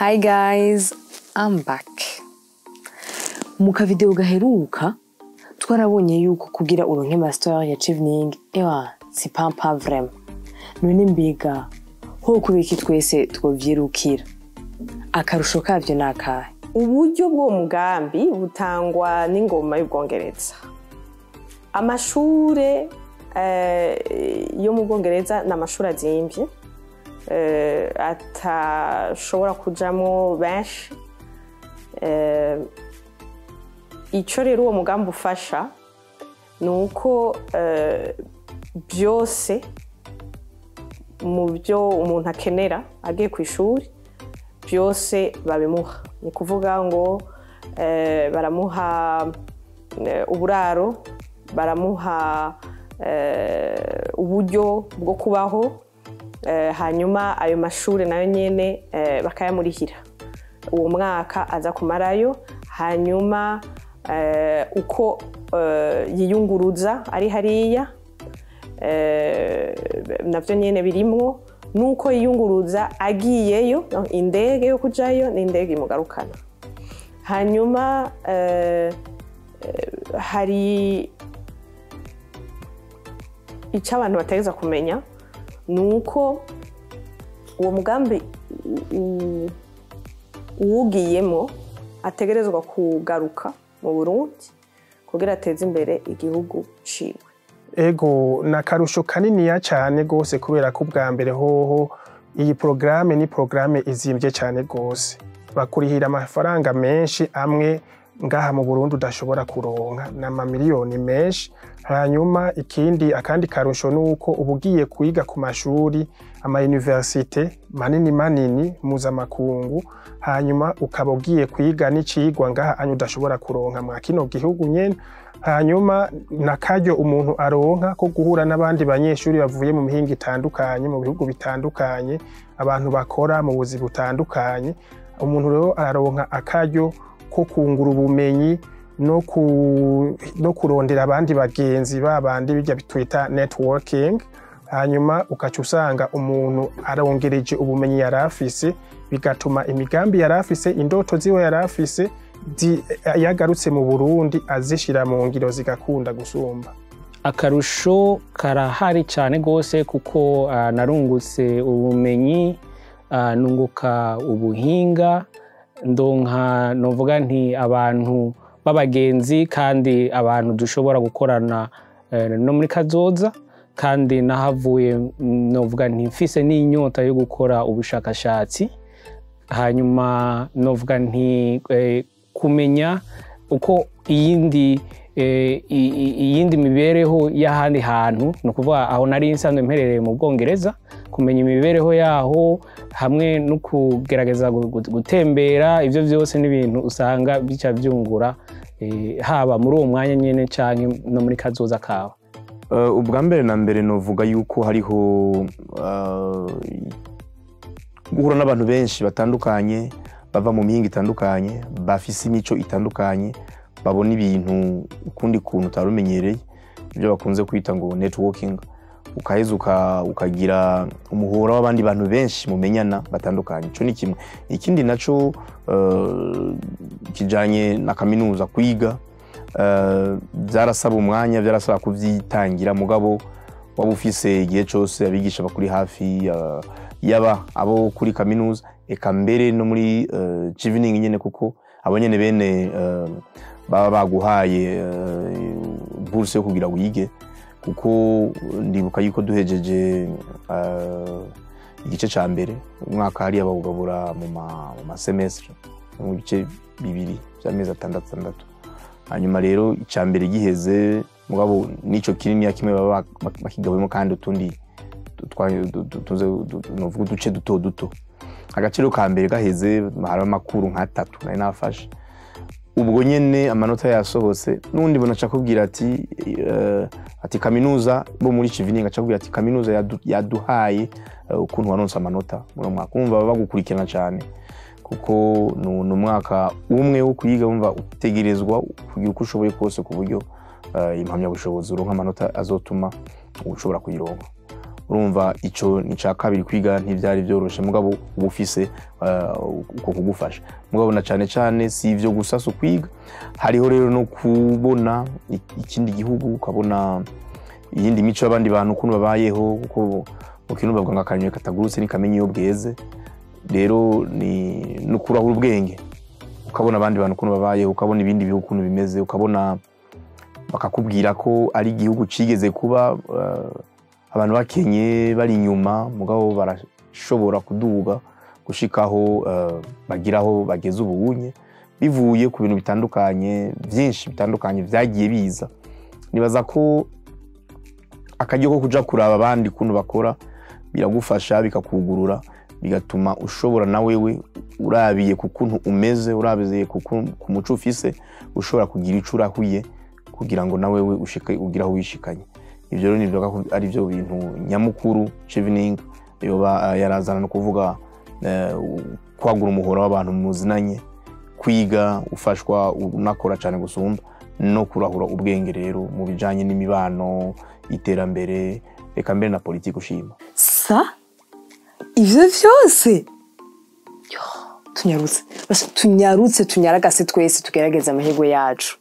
Hi guys, I'm back. Mu kavideo gaheruka twarabonye yuko kugira uronke master ya Chevening si pampa vraiment. None mbega ho kubiki twese twovyirukira. Akarusho kavyo nakahe? Uburyo bwo mugambi butangwa n'ingoma y'Ubwongereza. Amashure yo mu Bwongereza n'amashuri azimvye atashobora kujamo benshi. Ico rero uwo mugambi ufasha nuko byose mu byo umuntu akenera agiye ku ishuri byose babimuha. Ni kuvuga ngo baramuha uburaro, baramuha uburyo bwo kubaho, hanyuma ayo mashuri nayo nyene bakayamurihira uwo mwaka aza kumarayo, hanyuma uko yiyunguruza ari hariya navyo nyene birimwo, nuko yiyunguruza agiyeyo, indege yo kujayo n'indege imugarukana. Hanyuma hari icyo abantu bategeza kumenya, nuko uwo mugambi uwugiyemo ategerezwa kugaruka mu Burundi kugira ateze imbere igihugu ciwe. Ego nakarusho kaniniya cyane gose kubera ko bwa mbere hoho iyi programme ni programme izimvye cyane gose. Bakurihira amafaranga menshi amwe ngaha mu Burundi udashobora kuronka n'amamiliyoni menshi. Hanyuma akandi karusho nuko ubugiye kwiga ku mashuri ama universite manini mpuzamakungu, hanyuma ukaba ugiye kwiga n'icigwa ngaha anyu udashobora kuronka mwa kino gihugu nyene. Hanyuma nakaryo umuntu aronka ko guhura n'abandi banyeshuri bavuye mu mihingo itandukanye, mu bihugu bitandukanye, abantu bakora mu buzi butandukanye. Umuntu rero araronka akaryo ko kungura ubumenyi no kurondera abandi bagenzi babandi bijya bitwita networking. Hanyuma ukaca usanga umuntu arongereje ubumenyi yarafise, bigatuma imigambi yarafise, indoto ziwe yarafise yagarutse mu Burundi azishira mu ngiro zigakunda gusumba. Akarusho karahari cyane gose kuko narungutse ubumenyi, nunguka ubuhinga, ndonka novuga nti abantu babagenzi kandi abantu dushobora gukorana no muri kazoza, kandi nahavuye novuga nti mfise n'inyota yo gukora ubushakashatsi. Hanyuma novuga nti kumenya uko iyindi mibereho y'ahandi hantu, no kuvuga aho nari nsanzwe mperereye mu Bwongereza, kumenya imibereho yaho hamwe no kugerageza gutembera. Ivyo vyose n'ibintu usanga bica vyungura haba muri uwo mwanya nyene canke no muri kazoza kawe. Ubwa mbere na mbere novuga yuko hariho guhura n'abantu benshi batandukanye bava mu mihingo itandukanye, bafise imico itandukanye, babona ibintu ukundi kuntu utarumenyereye, ibyo bakunze kwita ngo networking. Ukaheza ukagira umuhora w'abandi bantu benshi mumenyana batandukanye. Ico ni kimwe. Ikindi naco kijanye na kaminuza kwiga, byarasaba umwanya, byarasaba kuvyitangira, mugabo waba ufise igihe cyose abigisha bakuri hafi, yaba abo kuri kaminuza eka mbere no muri Chevening nyene, kuko abo nyene bene baba baguhaye bourse yo kugira wige. Kuko ndibuka yuko duhejeje igice ca mbere umwaka hari abagabura mu ma semestre mu bice bibiri by'amezi 6. Hanyuma rero ica mbere giheze, mugabo nico kinini ya kimwe baba bakigabuyemo, kandi utundi novuga uduce duto. Agaciro ka mbere gaheze hari amakuru nka 3 nari nafashe. Ubwo nyene amanota yasohotse, nundi bona cakubwira ati kaminuza bo muri Chevening acakubwira ati kaminuza yaduhaye ukuntu wanonsa amanota muri mwaka. Umva bagukurikirana cyane kuko no mwaka umwe wo kwiga, umva utegerezwa kugira uko ushoboye kose ku buryo impamya bushobozi uronka amanota azotuma ushobora kuyironka. urumva ico ni ca kabiri. Kwiga ntivyari byoroshe mugabo uba ufise uko kugufasha mugabo na cane si ivyo gusa so kwiga, hariho rero no kubona ikindi gihugu, ukabona iyindi mico y'abandi bantu ukuntu babayeho, kuko ukintu bavuga ngo akanywe katagurutse ni kamenye iyo bweze. Rero ni no kurahura ubwenge, ukabona abandi bantu ukuntu babayeho, ukabona ibindi bihugu ukuntu bimeze, ukabona bakakubwira ko ari igihugu cigeze kuba abantu bakenye bari inyuma mugabo barashobora kuduga gushikaho bagiraho bageze ubunye bivuye ku bintu bitandukanye, byinshi bitandukanye vyagiye biza. Nibaza ko akajyo ko kuja kuraba abandi kuntu bakora biragufasha, bikakugurura, bigatuma ushobora na wewe urabiye ku kuntu umeze, urabiye ku muco ufise, ushobora kugira ico urahuye kugira ngo na wewe ushike ugiraho wishikanye. Ivyo rero nivyo ari byo bintu nyamukuru Chevening yoba yarazana no kuvuga kwagura umuhoro w'abantu muzinanye, kwiga ufashwa unakora cyane gusumba no kurahura ubwenge rero mu bijanye n'imibano, iterambere, reka mbere na politiki ushima. Ivyo vyose tunyarutse tunyaragase twese tugerageza amahirwe yacu.